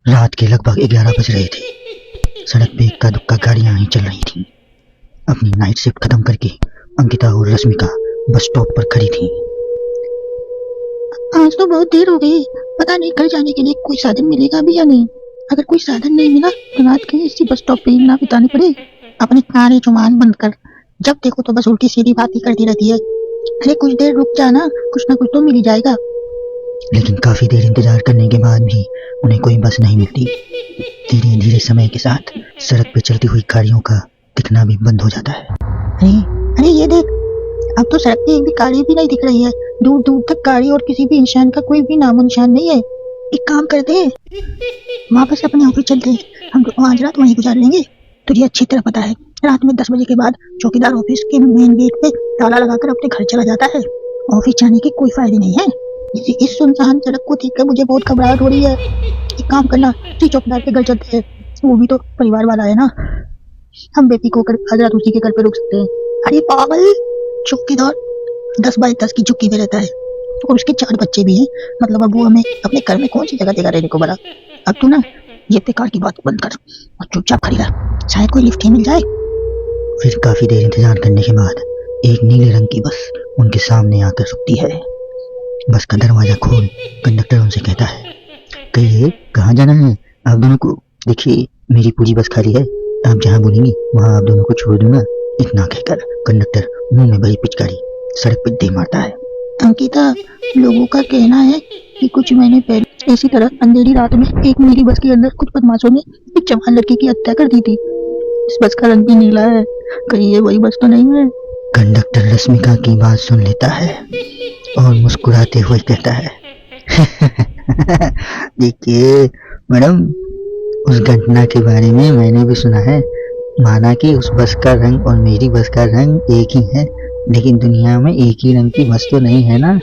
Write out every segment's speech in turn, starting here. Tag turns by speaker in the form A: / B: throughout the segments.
A: रात के लगभग 11 बज रहे थे। सड़क पे इक्का दुक्का गाड़ियां ही चल रही थीं। अपनी नाइट शिफ्ट खत्म करके अंकिता और रश्मिका बस स्टॉप पर खड़ी थीं।
B: आज तो बहुत देर हो गई, पता नहीं घर जाने के लिए कोई साधन मिलेगा भी या नहीं। अगर कोई साधन नहीं मिला तो रात के इसी बस स्टॉप पे ही ना बितानी पड़े। अपनी कानी जुबान बंद कर, जब देखो तो बस उल्टी सीधी बात ही करती रहती है। अरे कुछ देर रुक जाना, कुछ ना कुछ तो मिल ही जाएगा।
A: लेकिन काफी देर इंतजार करने के बाद भी उन्हें कोई बस नहीं मिलती। धीरे धीरे समय के साथ सड़क पे चलती हुई गाड़ियों का दिखना भी बंद हो जाता है।
B: अरे ये देख, अब तो सड़क पे एक भी गाड़ी भी नहीं दिख रही है। दूर दूर तक गाड़ी और किसी भी इंसान का कोई भी नामो निशान नहीं है। एक काम करते हैं, वापस अपने ऑफिस चलते हैं। हम आज रात वहीं गुजार लेंगे। तुझे अच्छी तरह पता है, रात में 10 बजे के बाद चौकीदार ऑफिस के मेन गेट पे ताला लगाकर अपने घर चला जाता है। ऑफिस जाने के कोई फायदे नहीं है। इस सुनसान सड़क को देखकर मुझे बहुत घबराहट हो रही है। एक काम करना, उसी चौकीदार के घर चलते हैं। वो भी तो परिवार वाला है ना। हम बेफिक्र होकर आज रात उसी के घर पे रुक सकते हैं। अरे पागल, चौकीदार 10 बाय 10 की झुग्गी में रहता है और उसके 4 बच्चे भी हैं। मतलब अब वो हमें अपने घर में कौन सी जगह देगा रहने को बोला। अब तू ना ये बेकार की बात बंद कर और चुपचाप खड़ी रह, शायद कोई लिफ्ट ही मिल जाए।
A: फिर काफी देर इंतजार करने के बाद एक नीले रंग की बस उनके सामने आकर रुकती है। बस का दरवाजा खोल कंडक्टर उनसे कहता है, कहिए कहाँ जाना है आप दोनों को? देखिए मेरी पूरी बस खाली है, आप जहाँ बोलेंगी वहाँ आप दोनों को छोड़ दूंगा। इतना कहकर कंडक्टर मुंह में भरी पिचकारी सड़क पर दे मारता है।
B: अंकिता, लोगों का कहना है कि कुछ महीने पहले इसी तरह अंधेरी रात में एक नीली बस के अंदर कुछ बदमाशों ने एक जवान लड़की की हत्या कर दी थी। इस बस का रंग भी नीला है, कहीं ये वही बस तो नहीं है?
A: कंडक्टर रश्मिका की बात सुन लेता है और मुस्कुराते हुए कहता है, देखिए मैडम, उस घटना के बारे में मैंने भी सुना है। माना कि उस बस का रंग और मेरी बस का रंग एक ही है, लेकिन दुनिया में एक ही रंग की बस तो नहीं है ना।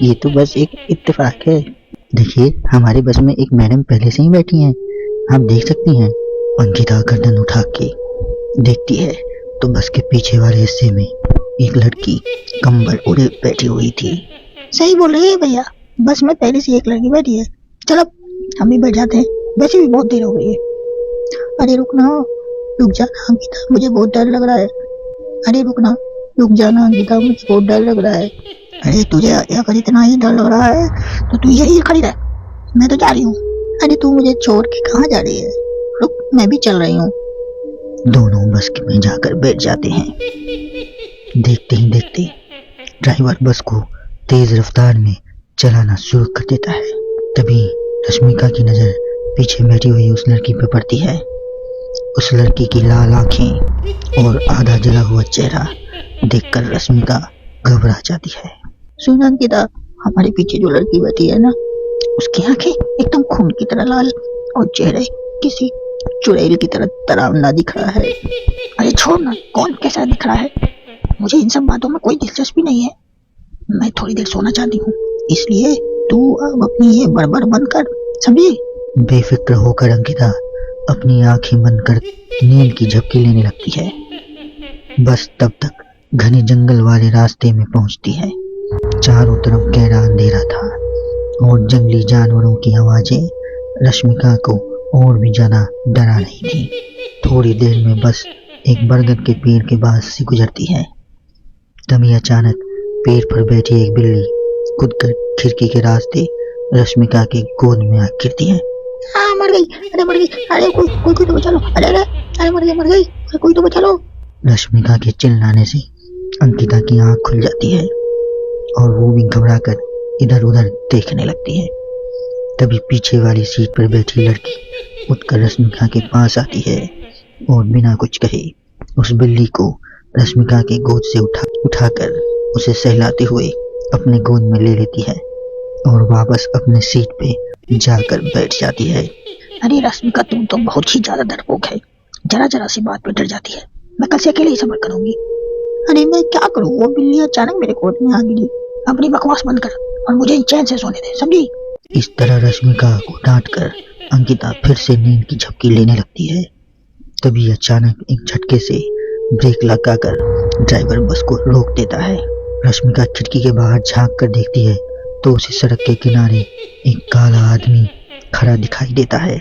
A: ये तो बस एक इत्तेफाक है। देखिए हमारी बस में एक मैडम पहले से ही बैठी हैं, आप देख सकती हैं। अंकिता गर्दन उठा के देखती है तो बस के पीछे वाले हिस्से में एक लड़की कंबल ओढ़े बैठी हुई थी।
B: सही बोल रहे हैं भैया, बस में पहले से एक लड़की बैठी है। चलो हम भी बैठ जाते हैं, वैसे भी बहुत देर हो गई है। अरे रुकना, रुक जाना अंकिता, मुझे बहुत डर लग रहा है। अरे रुकना, रुक जाना अंकिता, मुझे बहुत डर लग रहा है। अरे तुझे अगर इतना ही डर लग रहा है तो तू यही खड़ी रह, मैं तो जा रही हूँ। अरे तू मुझे छोड़ के कहाँ जा रही है? रुक, मैं भी चल रही हूँ।
A: दोनों बस में जाकर बैठ जाते हैं। देखते ही देखते ड्राइवर बस को तेज रफ्तार में चलाना शुरू कर देता है। तभी रश्मिका की नजर पीछे बैठी हुई उस लड़की पर पड़ती है। उस लड़की की लाल आंखें और आधा जला हुआ चेहरा देखकर रश्मिका घबरा जाती है।
B: सुन अंकिता, हमारे पीछे जो लड़की बैठी है ना, उसकी आंखें एकदम खून की तरह लाल और चेहरे किसी चुड़ैल की तरह डरावना दिख रहा है। अरे छोड़ ना, कौन कैसा दिख रहा है? मुझे इन सब बातों में कोई दिलचस्पी नहीं है। मैं थोड़ी देर सोना चाहती हूँ, इसलिए तू अब अपनी ये बड़बड़ बंद कर, समझी?
A: बेफिक्र होकर अंकिता अपनी आंखें बंद कर नींद की झपकी लेने लगती है। बस तब तक घने जंगल वाले रास्ते में पहुंचती है। चारों तरफ गहरा अंधेरा था और जंगली जानवरों की आवाजें रश्मिका को और भी ज्यादा डरा रही थी। थोड़ी देर में बस एक बरगद के पेड़ के पास से गुजरती है। तभी अचानक पेड़ पर बैठी एक बिल्ली कूदकर खिड़की के रास्ते रश्मिका के गोद में आ गिरती है।
B: हाँ मर गई, अरे मर गई, अरे कोई तो बचा लो, अरे मर गई, कोई तो बचा लो।
A: रश्मिका के चिल्लाने से अंकिता की आंख खुल जाती है और वो भी घबराकर इधर उधर देखने लगती है। तभी पीछे वाली सीट पर बैठी लड़की उठकर रश्मिका के पास आती है और बिना कुछ कहे उस बिल्ली को रश्मिका के गोद से उठाकर उसे सहलाते हुए अपने गोद में ले लेती है और वापस अपने सीट पे जाकर बैठ जाती है।
B: अरे रश्मिका, तुम तो बहुत ही ज्यादा डरपोक है, जरा सी बात पे डर जाती है। मैं कल से अकेले ही सफर करूंगी। अरे मैं क्या करूं, वो बिल्ली अचानक मेरे गोद में आ गिरी। अपनी बकवास बंद कर और मुझे चैन से सोने दे, समझी?
A: इस तरह रश्मिका को डांट कर अंकिता फिर से नींद की झपकी लेने लगती है। तभी अचानक एक झटके से ब्रेक लगाकर ड्राइवर बस को रोक देता है। रश्मिका खिड़की के बाहर झांक कर देखती है तो उसे सड़क के किनारे एक काला आदमी खड़ा दिखाई देता है।